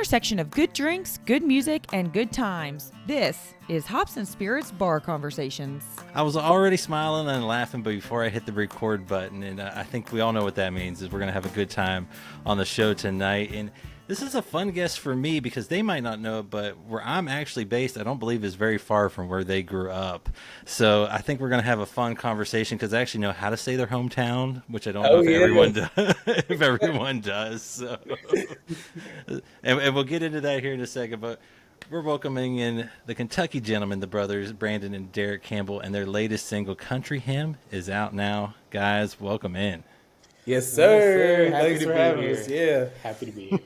intersection of good drinks, good music, and good times. This is Hops and Spirits Bar Conversations. I was already smiling and laughing before I hit the record button, and I think we all know what that means, is we're going to have a good time on the show tonight. And this is a fun guest for me because they might not know it, but where I'm actually based, I don't believe is very far from where they grew up. So I think we're going to have a fun conversation because I actually know how to say their hometown, which I don't know if everyone does. If everyone does. So. and we'll get into that here in a second, but we're welcoming in the Kentucky gentlemen, the brothers, Brandon and Derek Campbell, and their latest single, Country Hymn, is out now. Guys, welcome in. Yes, sir. Thanks for having us. Yeah. Happy to be here.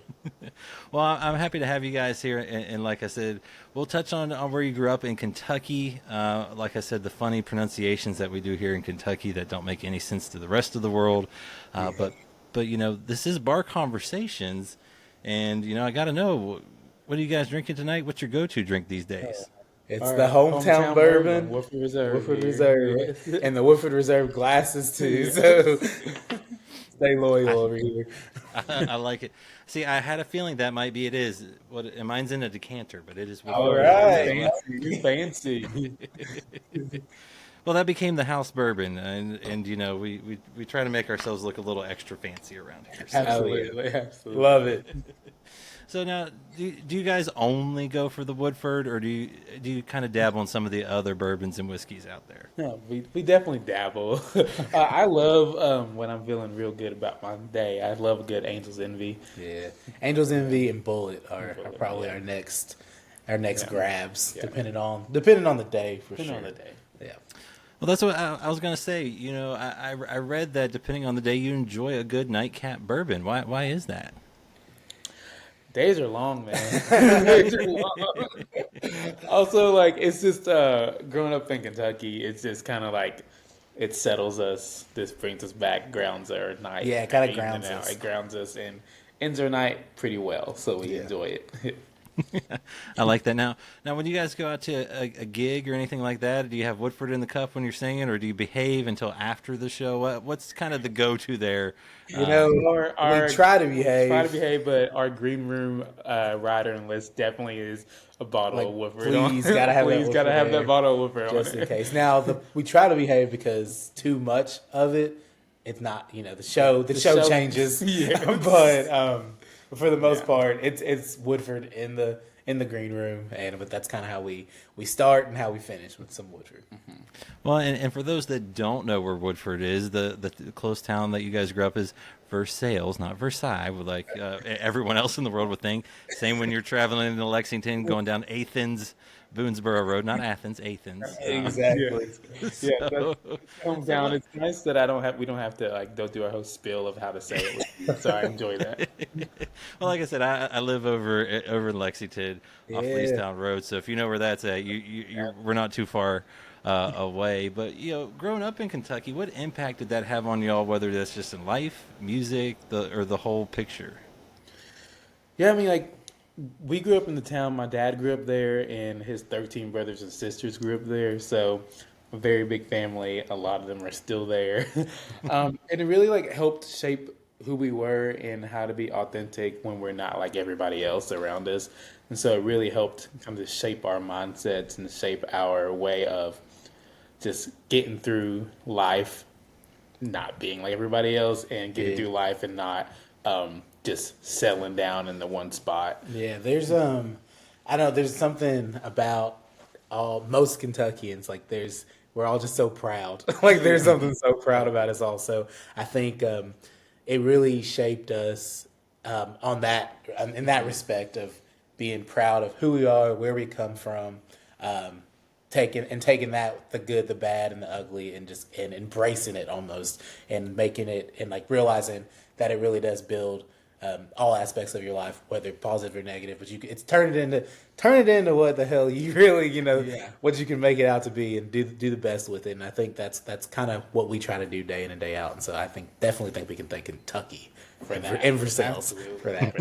Well, I'm happy to have you guys here. And like I said, we'll touch on where you grew up in Kentucky. Like I said, the funny pronunciations that we do here in Kentucky that don't make any sense to the rest of the world. But you know, this is Bar Conversations. And, you know, I got to know, what are you guys drinking tonight? What's your go-to drink these days? It's the hometown bourbon. Woodford Reserve. Woodford Reserve. And the Woodford Reserve glasses, too. So stay loyal over here. I like it. See, I had a feeling that might be it is. Mine's in a decanter, but it is. All right. Fancy. Well, that became the house bourbon, and you know, we try to make ourselves look a little extra fancy around here. So. Absolutely. Love it. So now, do you guys only go for the Woodford, or do you kind of dabble in some of the other bourbons and whiskeys out there? No, we definitely dabble. I love when I'm feeling real good about my day. I love a good Angel's Envy. Yeah, Angel's Envy and Bullet are probably our next grabs, depending on the day for Depending sure. on the day. Yeah. Well, that's what I was gonna say. You know, I read that depending on the day, you enjoy a good nightcap bourbon. Why is that? Days are long, man. Days are long. Also, like, it's just growing up in Kentucky, it's just kind of like it settles us. This brings us back, grounds our night. Yeah, it kind of grounds us. It grounds us and ends our night pretty well, so we enjoy it. I like that. Now, when you guys go out to a gig or anything like that, do you have Woodford in the cup when you're singing, or do you behave until after the show? What's kind of the go-to there? You know, we try to behave. But our green room rider and list definitely is a bottle of Woodford. Please, gotta have that bottle of Woodford just in case. Now, we try to behave because too much of it, it's not. You know, the show changes. But for the most part, it's Woodford in the green room, but that's kind of how we start and how we finish with some Woodford. Mm-hmm. Well, and for those that don't know where Woodford is, the close town that you guys grew up is Versailles, not Versailles, like everyone else in the world would think. Same when you're traveling into Lexington, going down Athens, Boonesboro Road, not Athens, Athens. Exactly. So, hometown. It's nice that we don't have to go through our whole spiel of how to say it. So I enjoy that. Well, like I said, I live over in Lexington off Leestown Road, so if you know where that's at, we're not too far away. But you know, growing up in Kentucky, what impact did that have on y'all? Whether that's just in life, music, or the whole picture? Yeah, I mean, we grew up in the town. My dad grew up there, and his 13 brothers and sisters grew up there. So, a very big family. A lot of them are still there, and it really helped shape who we were and how to be authentic when we're not like everybody else around us. And so, it really helped kind of shape our mindsets and shape our way of just getting through life, not being like everybody else, and getting through life and not just settling down in the one spot. Yeah, there's there's something about most Kentuckians, we're all just so proud. There's something so proud about us all. So I think it really shaped us in that respect of being proud of who we are, where we come from, taking that, the good, the bad, and the ugly, and embracing it almost, and making it, and realizing that it really does build all aspects of your life, whether positive or negative. But it's turn it into what the hell you really, what you can make it out to be, and do the best with it. And I think that's kind of what we try to do day in and day out. And so I definitely think we can thank Kentucky and Versailles for that.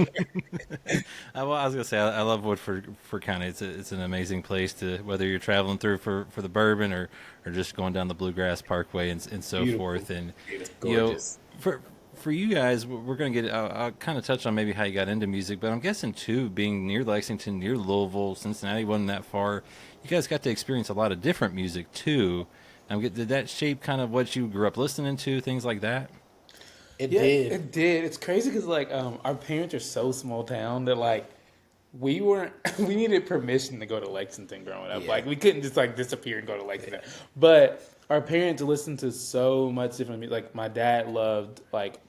Well, I was gonna say I love Woodford County. It's an amazing place to, whether you're traveling through for the bourbon or just going down the Bluegrass Parkway and so forth. And gorgeous. for you guys, we're going to get. I'll kind of touch on maybe how you got into music, but I'm guessing too, being near Lexington, near Louisville, Cincinnati wasn't that far. You guys got to experience a lot of different music too. Did that shape kind of what you grew up listening to, things like that? It did. It did. It's crazy because like our parents are so small town that like we weren't. We needed permission to go to Lexington growing up. Yeah. Like we couldn't just like disappear and go to Lexington. But our parents listened to so much different music. Like my dad loved like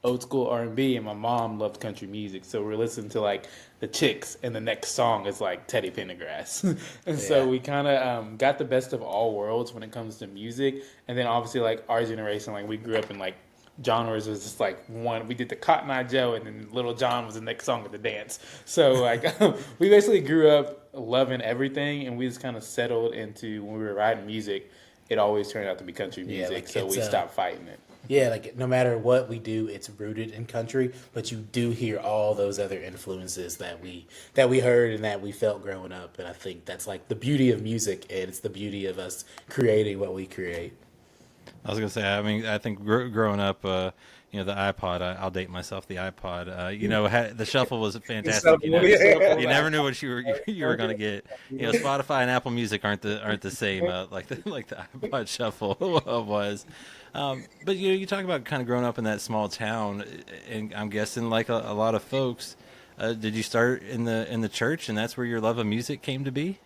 old school R&B, and my mom loved country music. So we're listening to like the Chicks, and the next song is like Teddy Pendergrass. And so we kind of got the best of all worlds when it comes to music. And then obviously like our generation, like we grew up in like genres was just like one. We did the Cotton Eye Joe, and then Little John was the next song of the dance. So like we basically grew up loving everything, and we just kind of settled into when we were writing music. It always turned out to be country music, like so we stopped fighting it. Yeah, like no matter what we do, it's rooted in country, but you do hear all those other influences that we heard and that we felt growing up, and I think that's like the beauty of music, and it's the beauty of us creating what we create. I was gonna say, I think growing up, the iPod. I'll date myself. The iPod. The shuffle was fantastic. You never knew what you were gonna get. Spotify and Apple Music aren't the same like the iPod shuffle was. But you talk about kind of growing up in that small town, and I'm guessing like a lot of folks, did you start in the church, and that's where your love of music came to be?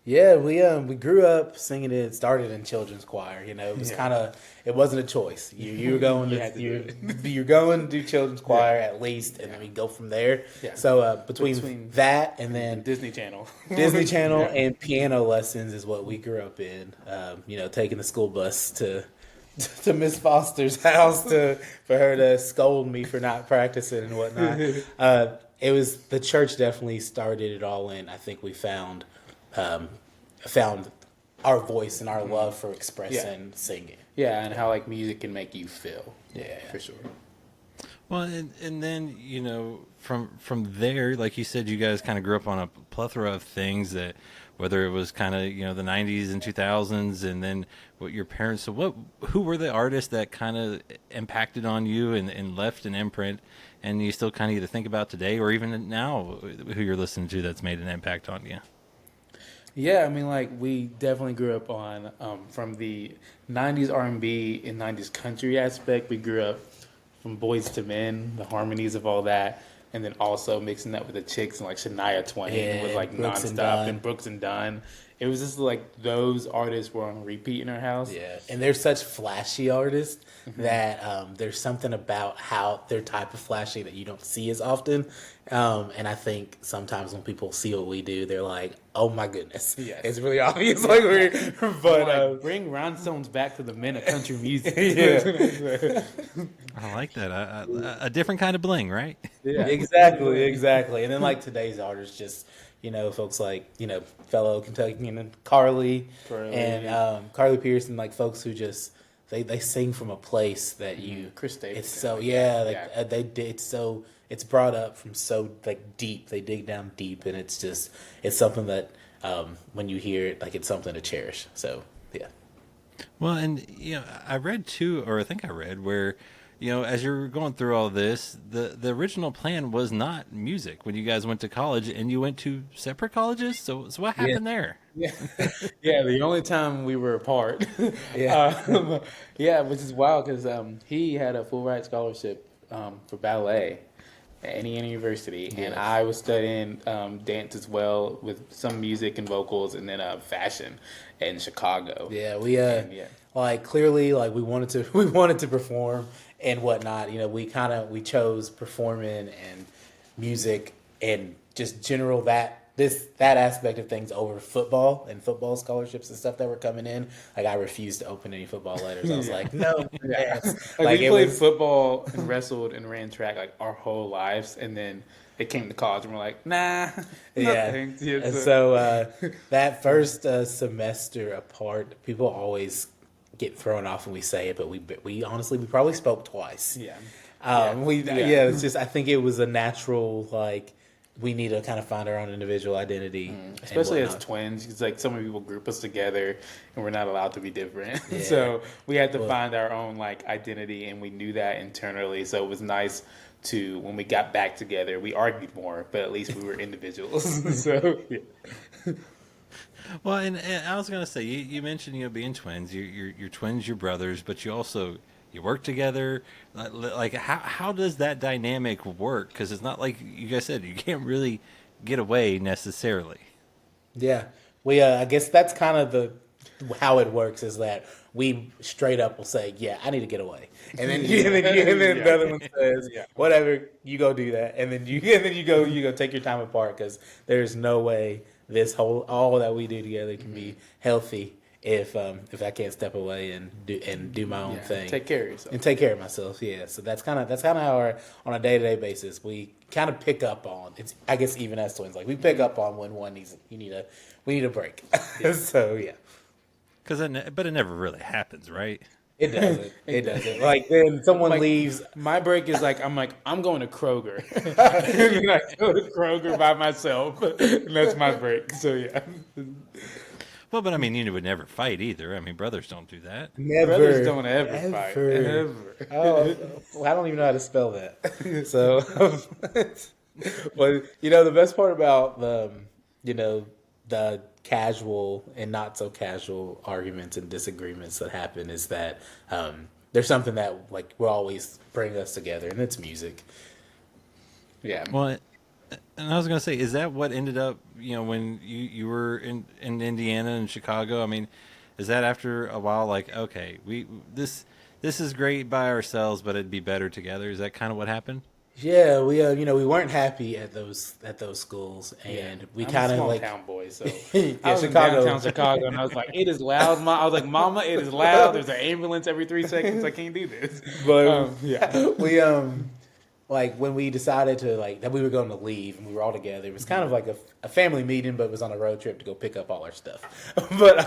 Yeah, we grew up singing it. It started in children's choir. It was it wasn't a choice. You were going you're going to do children's choir at least, and then we go from there. Yeah. So between that and then Disney Channel, and piano lessons is what we grew up in. Taking the school bus to Miss Foster's house for her to scold me for not practicing and whatnot. It was the church definitely started it all in. I think we found our voice and our love for expressing singing. Yeah, and how like music can make you feel. Yeah, for sure. Well, and then from there, like you said, you guys kind of grew up on a plethora of things that, whether it was kind of the 90s and 2000s, and then what your parents. So who were the artists that kind of impacted on you and left an imprint, and you still kind of either think about today or even now who you're listening to that's made an impact on you? Yeah, like we definitely grew up on from the 90s R&B and 90s country aspect. We grew up from Boys to Men, the harmonies of all that, and then also mixing that with the Chicks and like Shania Twain was like nonstop, and Brooks and Dunn. It was just like those artists were on repeat in our house. Yeah, and they're such flashy artists that there's something about how they're type of flashy that you don't see as often. And I think sometimes when people see what we do, they're like, "Oh my goodness, it's really obvious." Like but bring rhinestones back to the men of country music. I like that. A different kind of bling, right? Yeah, exactly. And then like today's artists, just folks like fellow Kentuckian and Carly and Carly Pearson, like folks who just they sing from a place that Chris Davis. It's so it's brought up from so like deep. They dig down deep, and it's something that when you hear it, like it's something to cherish. So yeah. Well, and I read too, or I think I read where, as you're going through all this, the original plan was not music when you guys went to college, and you went to separate colleges. So what happened there? Yeah, the only time we were apart. Which is wild because he had a full ride scholarship for ballet at any university, and I was studying dance as well with some music and vocals, and then fashion in Chicago. Yeah, like clearly like we wanted to perform and whatnot. We chose performing and music and just general that aspect of things over football and football scholarships and stuff that were coming in. Like I refused to open any football letters. I was like, no. Like we played football and wrestled and ran track like our whole lives, and then it came to college and we're like, nah. And so that first semester apart, people always get thrown off when we say it, but we honestly probably spoke twice. Yeah. It's just I think it was a natural like we need to kind of find our own individual identity, and Especially as whatnot. twins. It's like so many people group us together and we're not allowed to be different. Yeah. So we had to Well- find our own like identity, and we knew that internally. So it was nice to, when we got back together, we argued more, but at least we were individuals. So yeah. Well, and I was gonna say, you mentioned being twins. You're twins, you're brothers, but you work together. Like how does that dynamic work? Because it's not like you guys said, you can't really get away necessarily. Yeah, we. I guess that's kind of how it works. Is that we straight up will say, "Yeah, I need to get away," and then the other one says, Yeah. "Whatever, you go do that," and then you go take your time apart because there's no way all that we do together can be healthy if I can't step away and do my own thing. Take care of yourself. And take care of myself, yeah. So that's kind of how on a day-to-day basis we kind of pick up on. It's, I guess, even as twins, like we pick up on when one needs we need a break. So yeah, But it never really happens, right? it doesn't. It doesn't. Like then someone Like, leaves. My break is I'm going to Kroger. And I go to Kroger by myself. And that's my break. So yeah. Well, but I mean, you would never fight either. I mean, brothers don't do that. Never. Brothers don't ever fight. Ever. Oh, well, I don't even know how to spell that. So, but the best part about the casual and not so casual arguments and disagreements that happen is that there's something that like will always bring us together, and it's music. Yeah. Well, and I was going to say, is that what ended up, when you were in Indiana and Chicago? I mean, is that after a while like, okay, this is great by ourselves, but it'd be better together? Is that kind of what happened? Yeah, we we weren't happy at those schools, and we I'm kind a of small like town boy, so Yeah, I was Chicago. in downtown Chicago, and I was like, "It is loud." I was like, "Mama, it is loud. There's an ambulance every 3 seconds. I can't do this." But Yeah. we like when we decided to like that we were going to leave and we were all together. It was kind of like a family meeting, but it was on a road trip to go pick up all our stuff. But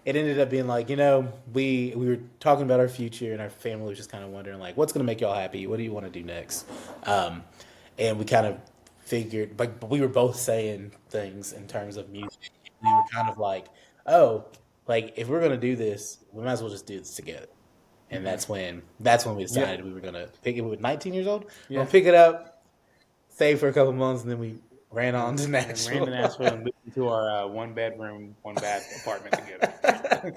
it ended up being like we were talking about our future, and our family was just kind of wondering like what's going to make y'all happy. What do you want to do next? And we kind of figured like we were both saying things in terms of music. We were kind of like, oh, like if we're going to do this, we might as well just do this together. And that's when we decided we were gonna pick it. We were 19 years old. Yeah. We'll pick it up, stay for a couple months, and then we ran on to And Nashville. ran to Nashville and moved into our 1-bedroom, 1-bath apartment together.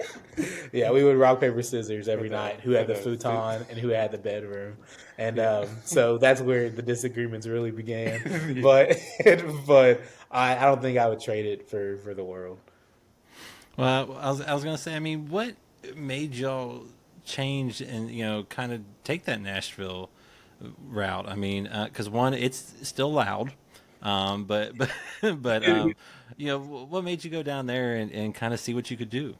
Yeah, we would rock paper scissors every With the- night. Who had the with the- futon and who had the bedroom, and so that's where the disagreements really began. But I don't think I would trade it for the world. Well, I was going to say, I mean, what made y'all change and kind of take that Nashville route? I mean, because one, it's still loud, but what made you go down there and kind of see what you could do?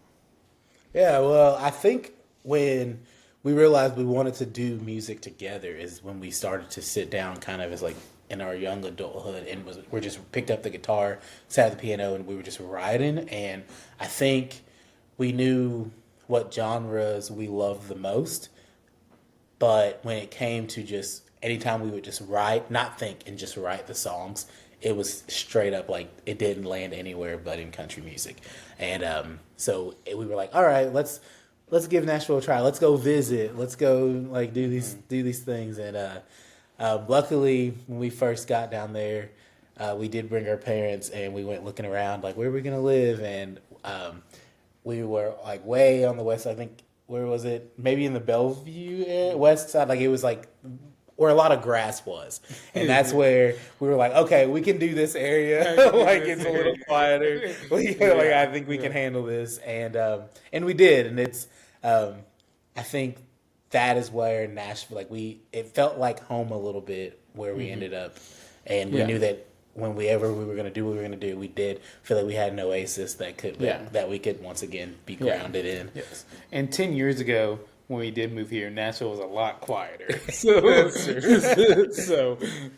Yeah, well, I think when we realized we wanted to do music together is when we started to sit down kind of as like in our young adulthood and we just picked up the guitar, sat at the piano, and we were just writing. And I think we knew what genres we loved the most. But when it came to just anytime we would just write, not think and just write the songs, it was straight up like it didn't land anywhere but in country music. And so we were like, all right, let's give Nashville a try. Let's go visit. Let's go like do these things. And luckily, when we first got down there, we did bring our parents, and we went looking around like where are we gonna live. And we were like way on the west side. I think where was it? Maybe in the Bellevue area, west side. Like it was like where a lot of grass was, and that's where we were like, okay, we can do this area. Like it's a little quieter. Like I think we can handle this, and we did. And it's I think that is where Nashville, like it felt like home a little bit where we ended up, and we knew that whenever we were going to do what we were going to do, we did feel like we had an oasis that we could once again be grounded in. Yes. And 10 years ago, when we did move here, Nashville was a lot quieter. So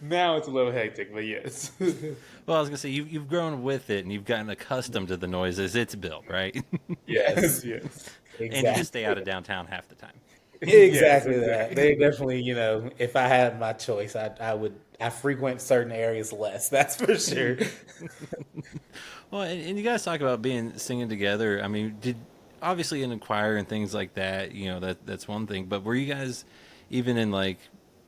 now it's a little hectic, but yes. Well, I was gonna say you've grown with it and you've gotten accustomed to the noises it's built, right? Yes. And you just stay out of downtown half the time. Exactly that. They definitely, if I had my choice, I would I frequent certain areas less. That's for sure. Well, and you guys talk about being singing together. I mean, did obviously in a choir and things like that, that's one thing. But were you guys even in like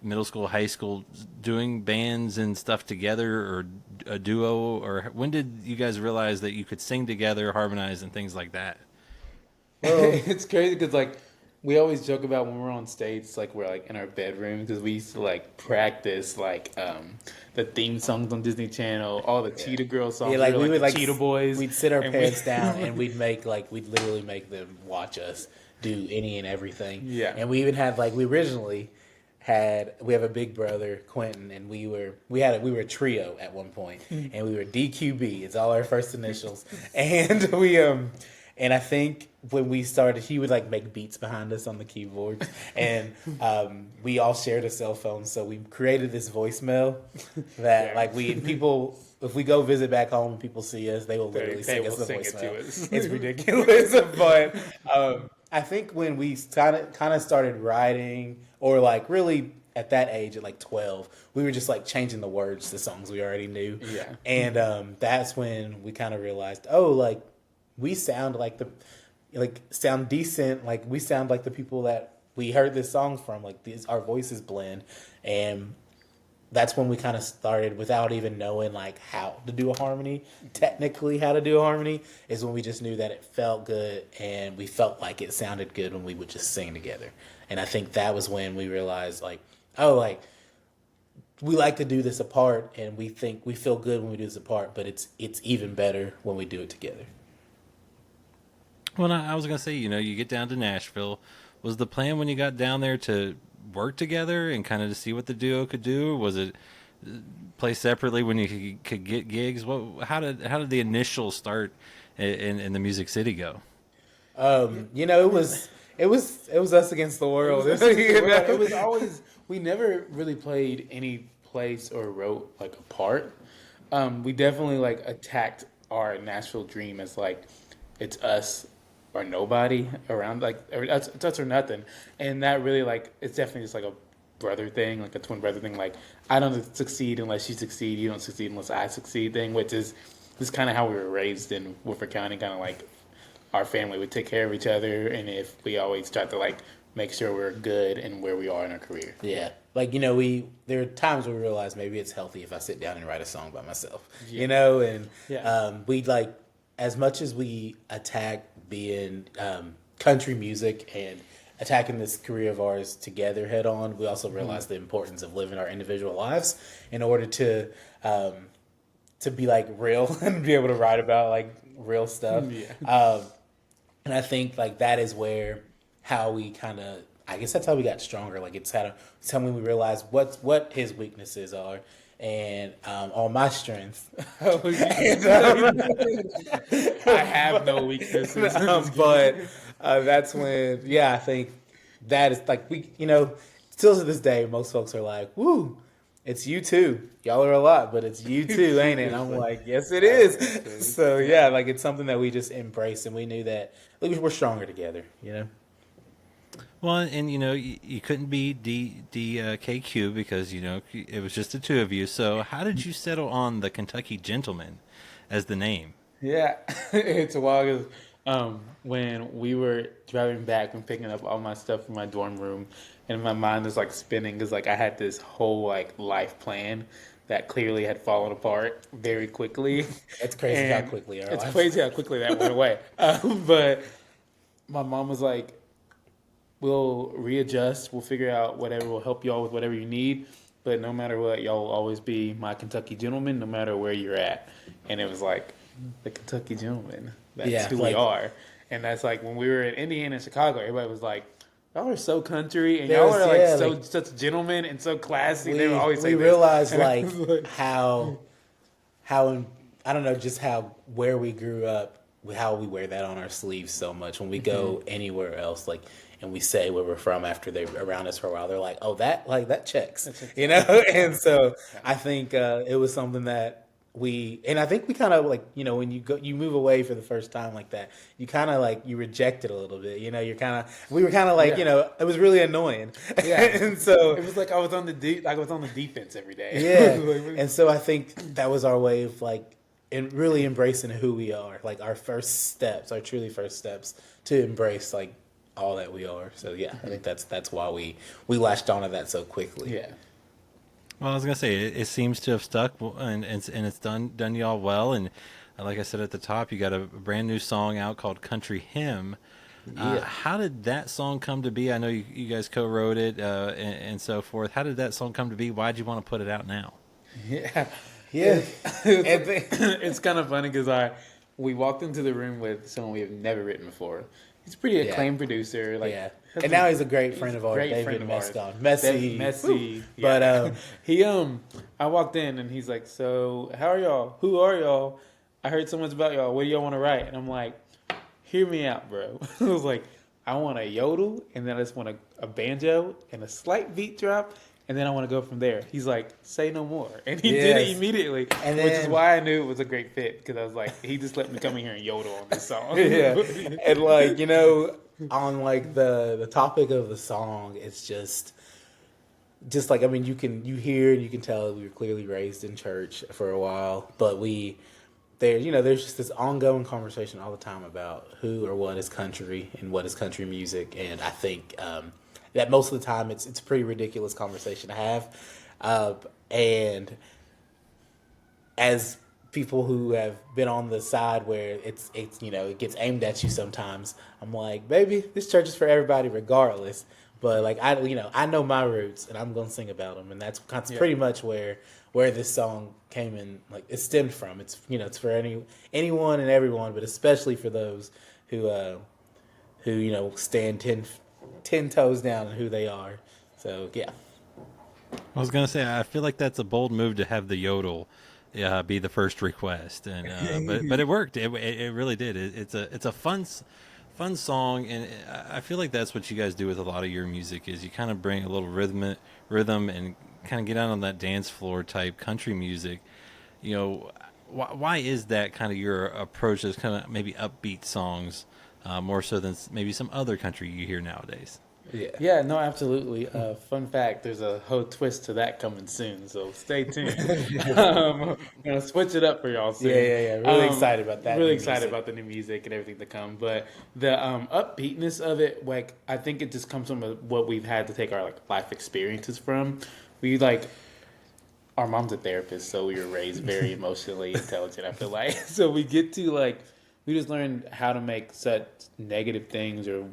middle school, high school, doing bands and stuff together, or a duo, or when did you guys realize that you could sing together, harmonize, and things like that? It's crazy because like we always joke about when we're on stage, like we're like in our bedroom because we used to like practice like the theme songs on Disney Channel, all the Cheetah Girl songs. Yeah, like we would like Cheetah Boys. We'd sit our parents down and we'd literally make them watch us do any and everything. Yeah, and we even had like we have a big brother, Quentin, and we were a trio at one point, and we were DQB. It's all our first initials, and and I think when we started, he would like make beats behind us on the keyboard, and we all shared a cell phone, so we created this voicemail that people. If we go visit back home and people see us, they will literally sing us the voicemail. It's ridiculous, but I think when we kind of started writing, or like really at that age, at like 12, we were just like changing the words to songs we already knew. Yeah, and that's when we kind of realized, oh, like we sound sound decent, like we sound like the people that we heard this song from, like our voices blend, and that's when we kind of started, without even knowing like how to do a harmony, technically how to do a harmony, is when we just knew that it felt good and we felt like it sounded good when we would just sing together. And I think that was when we realized like, oh, like we like to do this apart, and we think we feel good when we do this apart, but it's even better when we do it together. Well, I was going to say, you get down to Nashville. Was the plan when you got down there to work together and kind of to see what the duo could do? Or was it play separately when you could get gigs? How did the initial start in the Music City go? It was us against the world. It was always, we never really played any place or wrote like a part. We definitely like attacked our Nashville dream as like it's us or nobody around, like it's us or nothing, and that really like it's definitely just like a brother thing, like a twin brother thing. Like I don't succeed unless you succeed, you don't succeed unless I succeed thing, which is kind of how we were raised in Woodford County. Kind of like our family would take care of each other, and if we always tried to like make sure we're good and where we are in our career. Yeah, like there are times where we realize maybe it's healthy if I sit down and write a song by myself. And we like, as much as we attack being country music and attacking this career of ours together head on, we also realize the importance of living our individual lives in order to be like real and be able to write about like real stuff. And I think like that is how we kind of, I guess that's how we got stronger. Like it's when we realized what his weaknesses are, and all my strengths. I have no weaknesses. But that's when, I think that is like, we, still to this day, most folks are like, woo, it's you too. Y'all are a lot, but it's you too, ain't it? And I'm like, yes, it is. So like it's something that we just embrace, and we knew that we're stronger together, Well, and you couldn't be DKQ because it was just the two of you. So how did you settle on the Kentucky Gentleman as the name? Yeah, it's a while ago. When we were driving back and picking up all my stuff from my dorm room, and my mind was like spinning because like I had this whole like life plan that clearly had fallen apart very quickly. It's crazy how quickly crazy how quickly that went away. But my mom was like, we'll readjust. We'll figure out whatever will help y'all with whatever you need. But no matter what, y'all will always be my Kentucky Gentleman, no matter where you're at. And it was like, the Kentucky Gentleman. That's who we are. And that's like when we were in Indiana and Chicago, everybody was like, y'all are so country, and y'all are like such gentlemen and so classy. They would always say we realized like how I don't know, just how where we grew up, how we wear that on our sleeves so much when we go anywhere else, like, and we say where we're from after they're around us for a while, they're like, oh, that checks, And so I think it was something that and I think we kind of like, when you move away for the first time like that, you kind of like, you reject it a little bit, we were kind of like, it was really annoying. Yeah. And so it was like I was on the defense every day. yeah. And so I think that was our way of like, and really embracing who we are, like our truly first steps to embrace like all that we are. So yeah, I think that's why we latched onto that so quickly. Yeah. Well, I was gonna say it seems to have stuck, and it's done y'all well. And like I said at the top, you got a brand new song out called "Country Hymn." How did that song come to be? I know you guys co-wrote it and so forth. How did that song come to be? Why'd you want to put it out now? Yeah. It's kind of funny because we walked into the room with someone we have never written before. He's a pretty acclaimed producer. And now he's a great friend of ours, David Messi. But I walked in and he's like, "So how are y'all? Who are y'all? I heard so much about y'all. What do y'all want to write?" And I'm like, "Hear me out, bro." I was like, "I want a yodel, and then I just want a banjo and a slight beat drop, and then I want to go from there." He's like, "Say no more," and he did it immediately, which is why I knew it was a great fit, because I was like, he just let me come in here and yodel on this song. And like on like the topic of the song, it's just like, I mean, you hear and you can tell we were clearly raised in church for a while, but there's just this ongoing conversation all the time about who or what is country and what is country music, and I think that most of the time it's a pretty ridiculous conversation to have, and as people who have been on the side where it's it gets aimed at you sometimes, I'm like, baby, this church is for everybody regardless. But like I know my roots and I'm gonna sing about them, and that's pretty much where this song came in. Like it stemmed from. It's it's for anyone and everyone, but especially for those who stand 10 toes down in who they are. So yeah. I was gonna say I feel like that's a bold move to have the yodel be the first request, and but it worked. It really did. It's a fun song, and I feel like that's what you guys do with a lot of your music is you kind of bring a little rhythm and kind of get out on that dance floor type country music. Why is that kind of your approach? Those kind of maybe upbeat songs more so than maybe some other country you hear nowadays. Yeah, no, absolutely. Fun fact, there's a whole twist to that coming soon, so stay tuned. I'm going to switch it up for y'all soon. Yeah. Really excited about that. Really excited about the new music and everything to come. But the upbeatness of it, like, I think it just comes from what we've had to take our life experiences from. Our mom's a therapist, so we were raised very emotionally intelligent, I feel like. So we get to, we just learned how to make such negative things or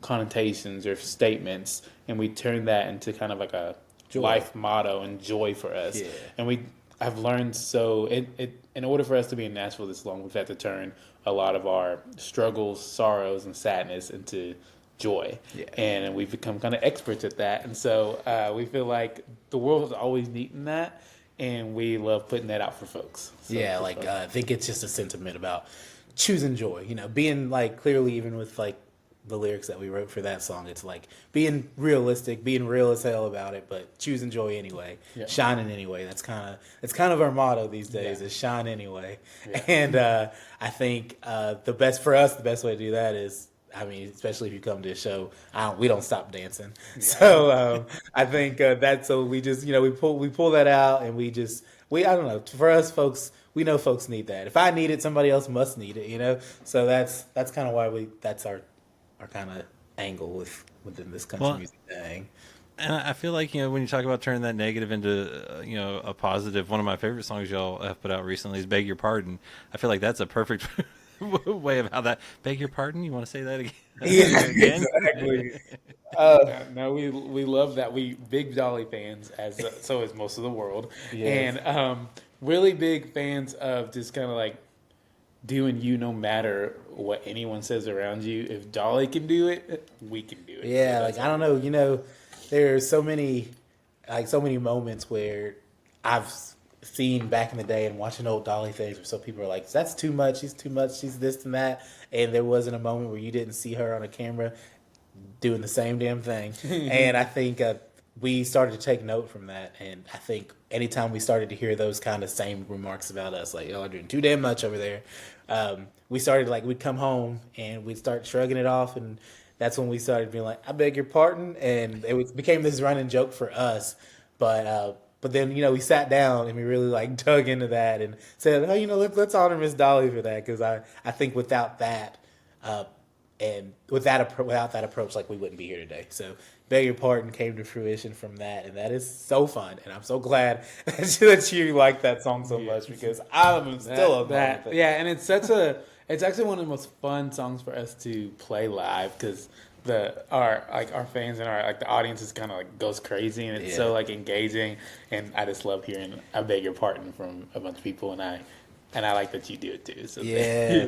connotations or statements, and we turn that into kind of like a life motto and joy for us. Yeah. And I've learned in order for us to be in Nashville this long, we've had to turn a lot of our struggles, sorrows, and sadness into joy. Yeah. And we've become kind of experts at that. And so we feel like the world is always needing that, and we love putting that out for folks. I think it's just a sentiment about choosing joy, being clearly, even with the lyrics that we wrote for that song, it's like being realistic, being real as hell about it, but choosing joy anyway, shining anyway. That's kind of our motto these days is shine anyway. Yeah. And I think the best way to do that is, especially if you come to a show, we don't stop dancing. Yeah. So I think that's so we just we pull that out, and I don't know, for us folks, we know folks need that. If I need it, somebody else must need it. So that's kind of why that's our kind of angle within this country music thing. And I feel like, when you talk about turning that negative into, a positive, one of my favorite songs y'all have put out recently is Beg Your Pardon. I feel like that's a perfect way of how that, beg your pardon? You want to say that again? Yeah, exactly. No, we love that. We big Dolly fans, so is most of the world. Yes. And really big fans of just kind of doing you no matter what anyone says around you. If Dolly can do it, we can do it. Yeah, I don't know, there's so many moments where I've seen back in the day and watching old Dolly things where some people are like, that's too much, she's this and that, and there wasn't a moment where you didn't see her on a camera doing the same damn thing. And I think we started to take note from that, and I think anytime we started to hear those kind of same remarks about us, like y'all are doing too damn much over there, we started like we'd come home and we'd start shrugging it off, and that's when we started being like, "I beg your pardon," and became this running joke for us. But then we sat down and we really like dug into that and said, "Oh, let's honor Miss Dolly for that," because I think without that. And without that approach, like we wouldn't be here today. So, beg your pardon came to fruition from that, and that is so fun. And I'm so glad that you like that song so much because I'm still in love with it. Yeah, and it's actually one of the most fun songs for us to play live because our fans and the audience is kind of like goes crazy and it's so like engaging, and I just love hearing "I Beg Your Pardon" from a bunch of people, and I like that you do it too. So yeah,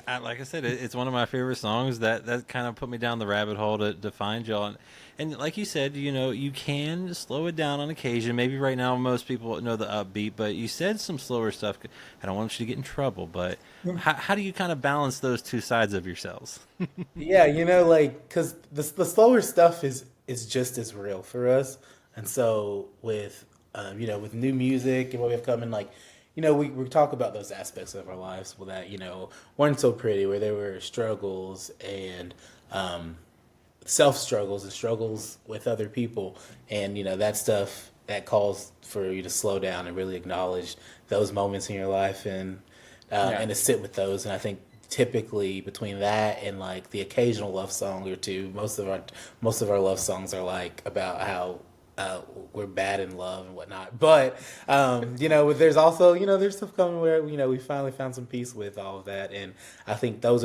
I like I said, it's one of my favorite songs. That kind of put me down the rabbit hole to find y'all. And like you said, you can slow it down on occasion. Maybe right now most people know the upbeat, but you said some slower stuff. I don't want you to get in trouble, but how do you kind of balance those two sides of yourselves? yeah, because the slower stuff is just as real for us. And so with with new music and what we have coming, like. We talk about those aspects of our lives that, weren't so pretty, where there were struggles and self-struggles and struggles with other people. And, that stuff that calls for you to slow down and really acknowledge those moments in your life and to sit with those. And I think typically between that and like the occasional love song or two, most of our love songs are like about how we're bad in love and whatnot, but there's also there's stuff coming where we finally found some peace with all of that, and I think those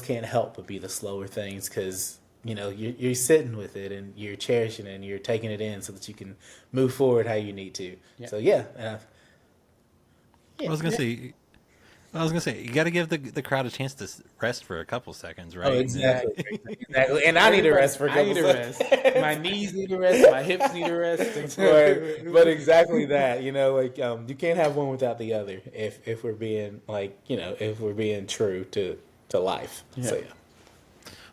can't help but be the slower things because you're sitting with it and you're cherishing it and you're taking it in so that you can move forward how you need to. So I was gonna say you got to give the crowd a chance to rest for a couple seconds, right? Oh, exactly. And I need a rest for a couple seconds. My knees need a rest. My hips need a rest. But exactly that. You can't have one without the other. If we're being if we're being true to life. Yeah. So yeah.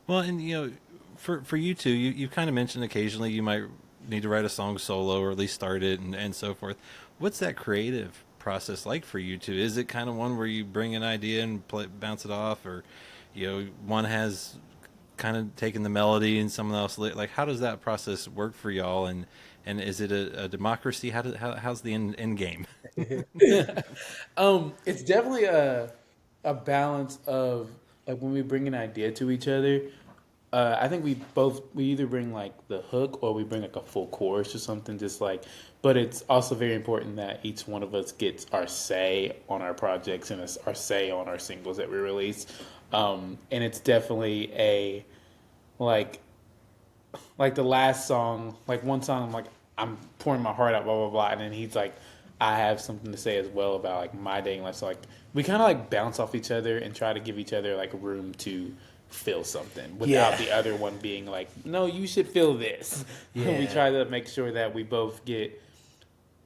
Well, and for you two, you kind of mentioned occasionally you might need to write a song solo or at least start it and so forth. What's that creative process like for you two? Is it kind of one where you bring an idea and bounce it off, or one has kind of taken the melody and someone else like how does that process work for y'all, and is it a democracy? How's the end game? It's definitely a balance of like when we bring an idea to each other. I think we either bring like the hook or we bring like a full chorus or something, but it's also very important that each one of us gets our say on our projects and our say on our singles that we release. And it's definitely like the last song, like one song, I'm pouring my heart out, blah, blah, blah. And then he's like, I have something to say as well about like my dating life. So like we kind of like bounce off each other and try to give each other like room to feel something without the other one being like, no, you should feel this. Yeah. We try to make sure that we both get,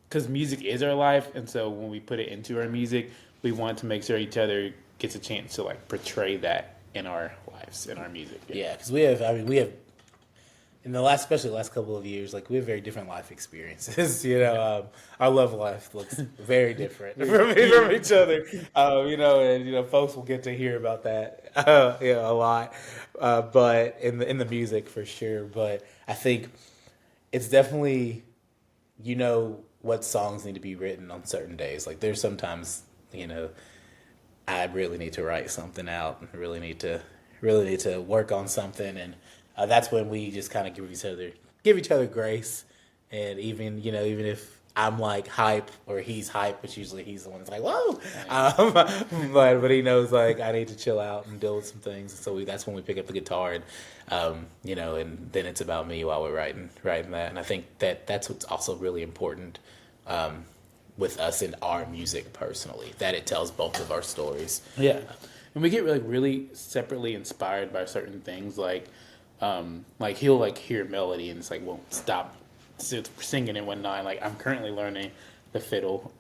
because music is our life, and so when we put it into our music, we want to make sure each other gets a chance to like portray that in our lives, in our music. Yeah, because we have in especially the last couple of years, like we have very different life experiences. Our love life looks very different from each other. And folks will get to hear about that, a lot. But in the music for sure. But I think it's definitely, what songs need to be written on certain days. Like there's sometimes, I really need to write something out and really need to work on something, and that's when we just kind of give each other grace. And even if I'm like hype or he's hype, which usually he's the one that's like, whoa, but he knows like I need to chill out and deal with some things. So that's when we pick up the guitar and and then it's about me while we're writing that. And I think that's what's also really important with us in our music personally, that it tells both of our stories. Yeah, and we get really separately inspired by certain things, like he'll like hear melody and it's like won't stop singing in one line. Like I'm currently learning the fiddle,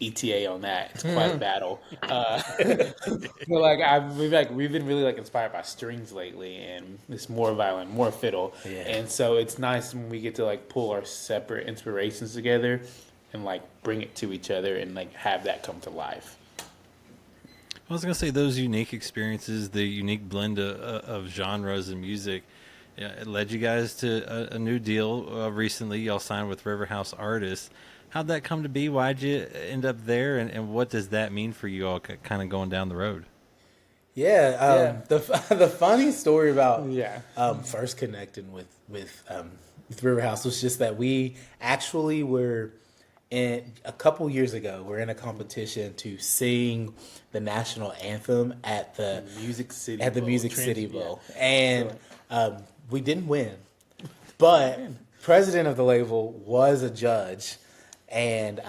ETA on that. It's quite a battle. But we've been really like inspired by strings lately, and it's more violin, more fiddle, and so it's nice when we get to like pull our separate inspirations together and like bring it to each other and like have that come to life. I was gonna say those unique experiences, the unique blend of genres and music, it led you guys to a new deal recently. Y'all signed with River House Artists. How'd that come to be? Why'd you end up there, and what does that mean for you all, kind of going down the road? The funny story about first connecting with River House was just that we actually were a couple years ago. We're in a competition to sing the national anthem at the Music City Bowl, and we didn't win, but president of the label was a judge, and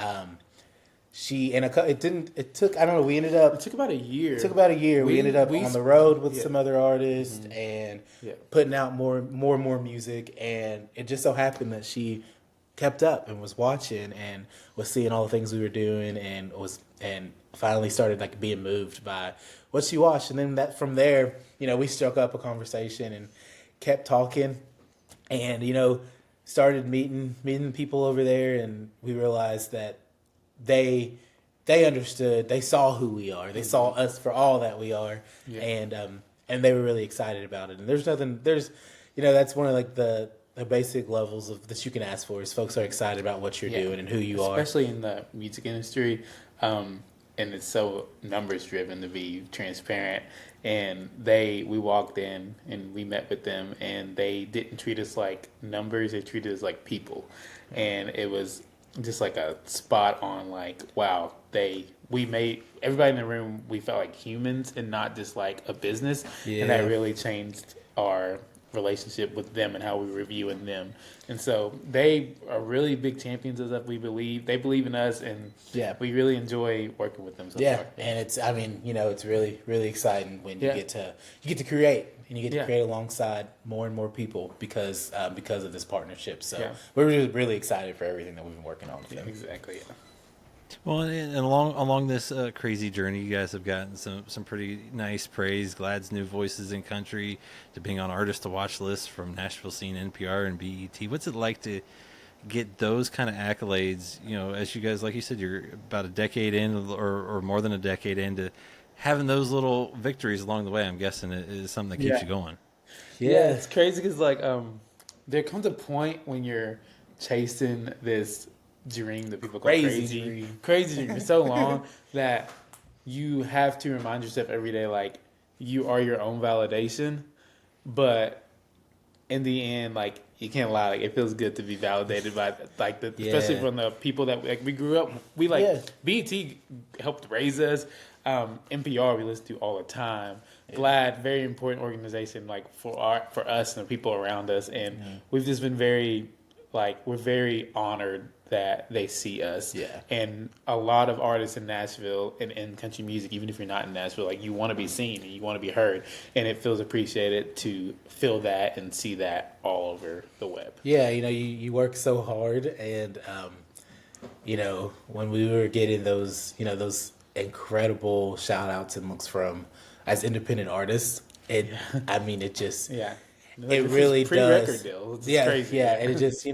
it took about a year. We ended up on the road with some other artists and putting out more and more music, and it just so happened that she kept up and was watching and was seeing all the things we were doing and finally started like being moved by what she watched. And then from there, we struck up a conversation and kept talking, and started meeting people over there, and we realized that they understood, they saw who we are, they saw us for all that we are, and they were really excited about it. And that's one of like the basic levels of that you can ask for, is folks are excited about what you're doing and who you are, especially in the music industry. And it's so numbers driven, to be transparent. And we walked in and we met with them, and they didn't treat us like numbers, they treated us like people. And it was just like a spot on, like, wow, we made everybody in the room, we felt like humans and not just like a business. And that really changed our relationship with them and how we were viewing them. And so they are really big champions of that. We believe they believe in us, and we really enjoy working with them so far. And it's really, really exciting when you get to create, and you get to create alongside more and more people because of this partnership. So we're just really excited for everything that we've been working on with them. Exactly. Well, and along this crazy journey, you guys have gotten some pretty nice praise. Glad's New Voices in Country, to being on Artist to Watch lists from Nashville Scene, NPR, and BET. What's it like to get those kind of accolades? As you guys, like you said, you're about a decade in, or more than a decade into having those little victories along the way. I'm guessing it is something that keeps you going. Yeah, it's crazy because there comes a point when you're chasing this dream that people call crazy dream for so long that you have to remind yourself every day, like, you are your own validation. But in the end, like, you can't lie, like, it feels good to be validated by especially from the people that we grew up. BET helped raise us. NPR we listen to all the time. Glad, very important organization, like for us and the people around us, and we've just been we're very honored that they see us. And a lot of artists in Nashville and in country music, even if you're not in Nashville, like, you want to be seen and you want to be heard, and it feels appreciated to feel that and see that all over the web. You work so hard, and when we were getting those incredible shout outs and looks from as independent artists, it just it really does. Deal. It's crazy. And it just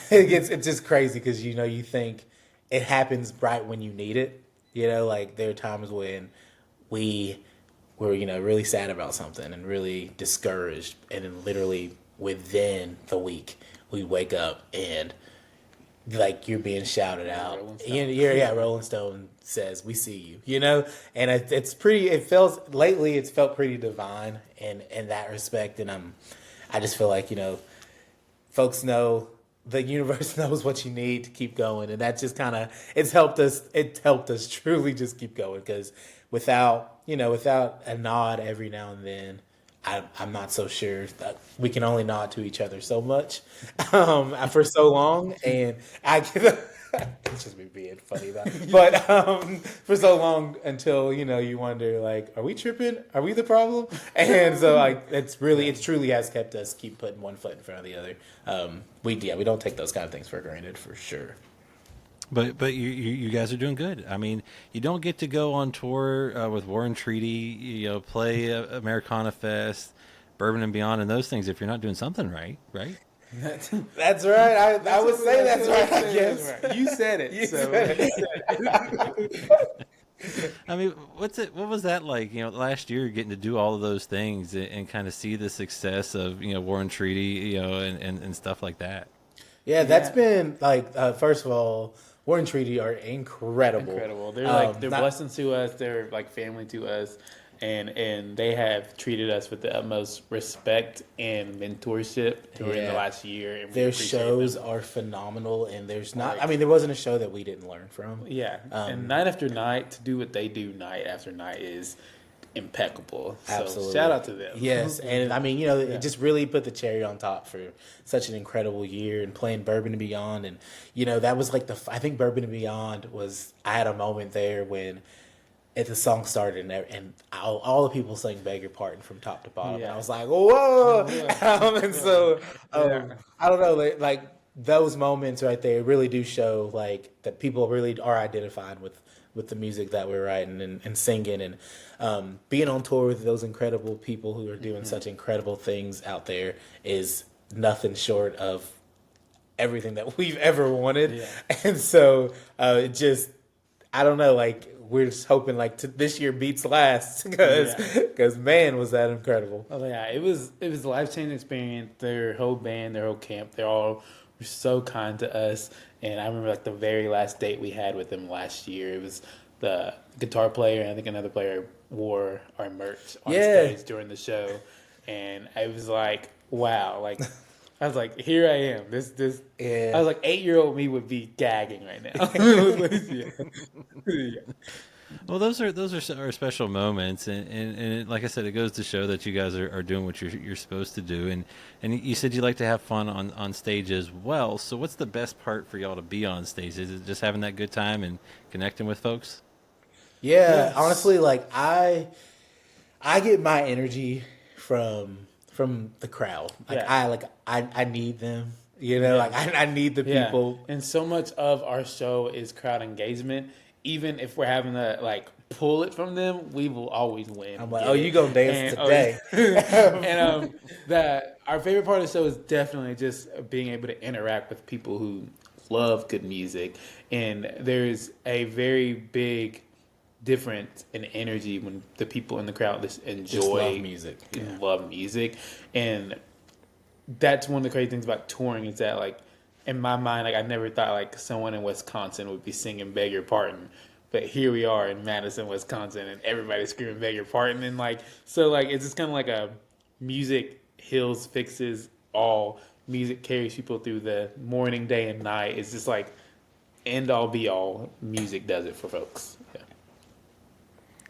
it's just crazy because you think it happens right when you need it. Like, there are times when we were really sad about something and really discouraged, and then literally within the week we wake up and like you're being shouted out. Rolling Stone says we see you, and it's felt pretty divine in that respect. And I just feel like, folks know, the universe knows what you need to keep going, and that just it helped us truly just keep going, because without a nod every now and then, I'm not so sure that we can only nod to each other so much for so long, and it's just me being funny about it. But for so long until you wonder, like, are we tripping? Are we the problem? And so it truly has kept us keep putting one foot in front of the other. We don't take those kind of things for granted, for sure. But you guys are doing good. I mean, you don't get to go on tour with Warren Treaty, play Americana Fest, Bourbon and Beyond, and those things if you're not doing something right, right? That's right. I would say that's right. I guess You said it. I mean, what was that like? Last year getting to do all of those things and kind of see the success of Warren Treaty, and stuff like that. Yeah, that's been like first of all, Warren Treaty are incredible. They're they're blessings to us. They're like family to us, and they have treated us with the utmost respect and mentorship during the last year. And their shows are phenomenal, and there's not. I mean, there wasn't a show that we didn't learn from. Yeah, and night after night to do what they do night after night is impeccable. Absolutely. So shout out to them. Yes, and I mean, it just really put the cherry on top for such an incredible year and playing Bourbon and Beyond, and that was like I think Bourbon and Beyond was. I had a moment there when. The song started and all the people sang "Beg Your Pardon" from top to bottom, and I was like, "Whoa!" And so I don't know, like those moments right there really do show like that people really are identifying with the music that we're writing and singing, and being on tour with those incredible people who are doing such incredible things out there is nothing short of everything that we've ever wanted, and so it just I don't know, like. We're just hoping like this year beats last because man was that incredible. Oh yeah, it was a life-changing experience. Their whole band, their whole camp, they all were so kind to us. And I remember like the very last date we had with them last year. It was the guitar player and I think another player wore our merch on stage during the show, and it was like wow, like. I was like, here I am. I was like, 8-year-old me would be gagging right now. Well, those are special moments, and like I said, it goes to show that you guys are doing what you're supposed to do, and you said you like to have fun on stage as well. So, what's the best part for y'all to be on stage? Is it just having that good time and connecting with folks? Yeah, honestly, like I get my energy from the crowd. Like I need them. Like I need the people. And so much of our show is crowd engagement. Even if we're having to like pull it from them, we will always win. I'm like, you gonna dance today? And our favorite part of the show is definitely just being able to interact with people who love good music. And there's a very big difference in energy when the people in the crowd just enjoy love music, and that's one of the crazy things about touring is that like in my mind, like I never thought like someone in Wisconsin would be singing "Beg Your Pardon," but here we are in Madison, Wisconsin, and everybody's screaming "Beg Your Pardon," and like so like it's just kind of like a music heals, fixes all. Music carries people through the morning, day, and night. It's just like end all be all. Music does it for folks. Yeah.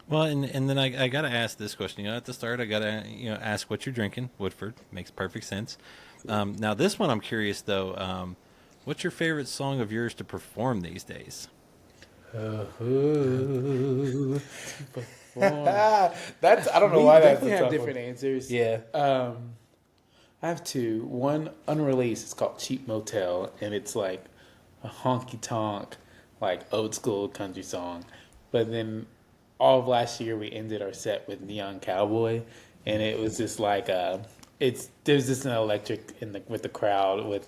Well, and then I got to ask this question. At the start, I got to ask what you're drinking. Woodford makes perfect sense. Now, this one I'm curious though. What's your favorite song of yours to perform these days? That's I don't know why that's definitely have different answers. Yeah. I have two. One unreleased. It's called Cheap Motel, and it's like a honky tonk, like old school country song. But then all of last year we ended our set with Neon Cowboy, and it was just like there's just an electric with the crowd.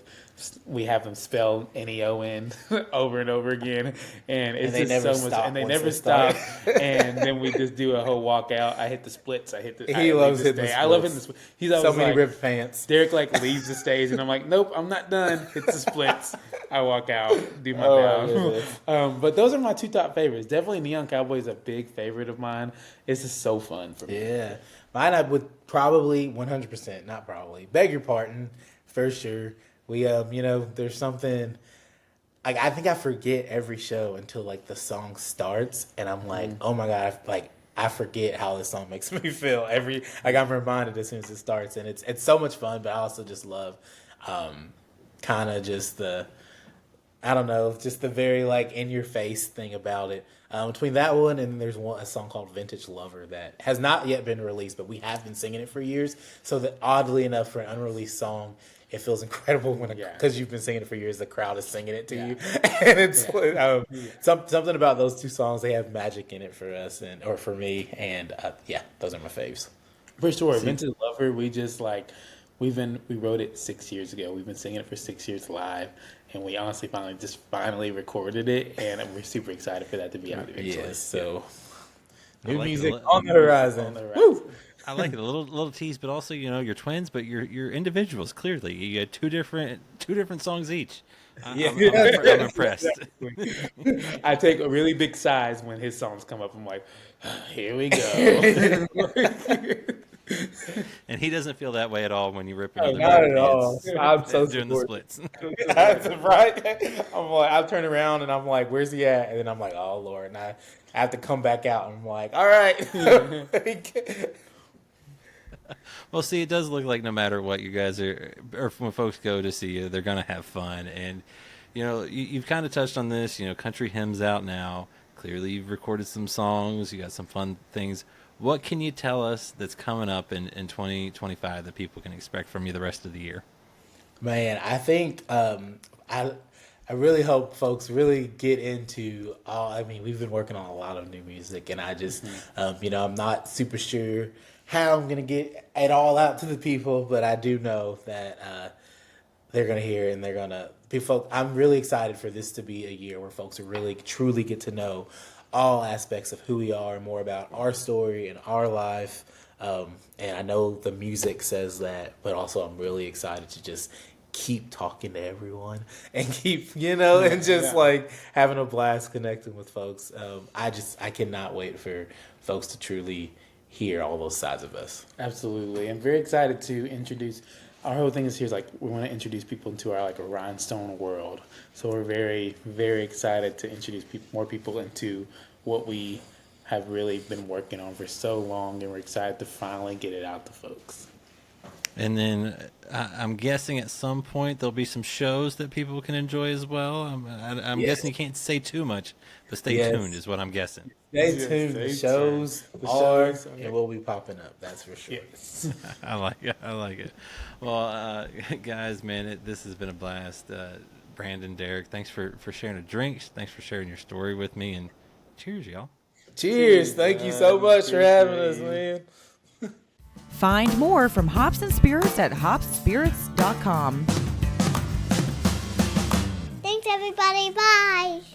We have them spell NEON over and over again, and it's just so much. And they never stop. And then we just do a whole walkout. I hit the splits. He loves hitting the splits. I love hitting the splits. He's always so many like, ripped pants. Derek like leaves the stage, and I'm like, nope, I'm not done. Hits the splits. I walk out, do my bow. But those are my two top favorites. Definitely Neon Cowboy is a big favorite of mine. It's just so fun for me. Yeah. Mine I would probably 100%, not probably. Beg Your Pardon, for sure. We there's something like I think I forget every show until like the song starts and I'm like, oh my God, I forget how this song makes me feel I'm reminded as soon as it starts, and it's so much fun, but I also just love kind of just the very like in your face thing about it. Between that one and there's a song called Vintage Lover that has not yet been released, but we have been singing it for years. So that oddly enough, for an unreleased song, it feels incredible when Yeah. because you've been singing it for years, the crowd is singing it to Yeah. you, and it's something about those two songs. They have magic in it for us or for me, and those are my faves. For sure. Vintage Lover, we wrote it 6 years ago. We've been singing it for 6 years live, and we honestly finally recorded it, and we're super excited for that to be out eventually. Yes, so new like music it. on the horizon. On the horizon. Woo! I like it. A little tease, but also you're twins, but you're individuals. Clearly, you had two different songs each. I'm impressed. Exactly. I take a really big sighs when his songs come up. I'm like, here we go. And he doesn't feel that way at all when you rip into Oh, the not melody at all. and I'm so doing the supportive. splits. That's right. I'm like, I turn around and I'm like, where's he at? And then I'm like, oh Lord, and I have to come back out. And I'm like, all right. Well, see, it does look like no matter what you guys are, or when folks go to see you, they're going to have fun. And, you've kind of touched on this, country hymns out now. Clearly, you've recorded some songs. You got some fun things. What can you tell us that's coming up in 2025 that people can expect from you the rest of the year? Man, I think I really hope folks really get into we've been working on a lot of new music, and I just, I'm not super sure how I'm going to get it all out to the people, but I do know that they're going to hear it and they're going to be folk. I'm really excited for this to be a year where folks really truly get to know all aspects of who we are and more about our story and our life. And I know the music says that, but also I'm really excited to just keep talking to everyone and keep, and just like having a blast connecting with folks. I cannot wait for folks to truly hear all those sides of us. Absolutely. I'm very excited to introduce. Our whole thing is here is like we want to introduce people into our a rhinestone world. So we're very, very excited to introduce more people into what we have really been working on for so long, and we're excited to finally get it out to folks. And then I'm guessing at some point there'll be some shows that people can enjoy as well. I'm guessing you can't say too much, but stay tuned is what I'm guessing. Stay tuned. The shows and we'll be popping up. That's for sure. Yes. I like it. Well, guys, man, this has been a blast. Brandon, Derek, thanks for sharing a drink. Thanks for sharing your story with me, and cheers, y'all. Cheers. Thank you so much for having us, man. Find more from Hops and Spirits at hopspirits.com. Thanks, everybody. Bye.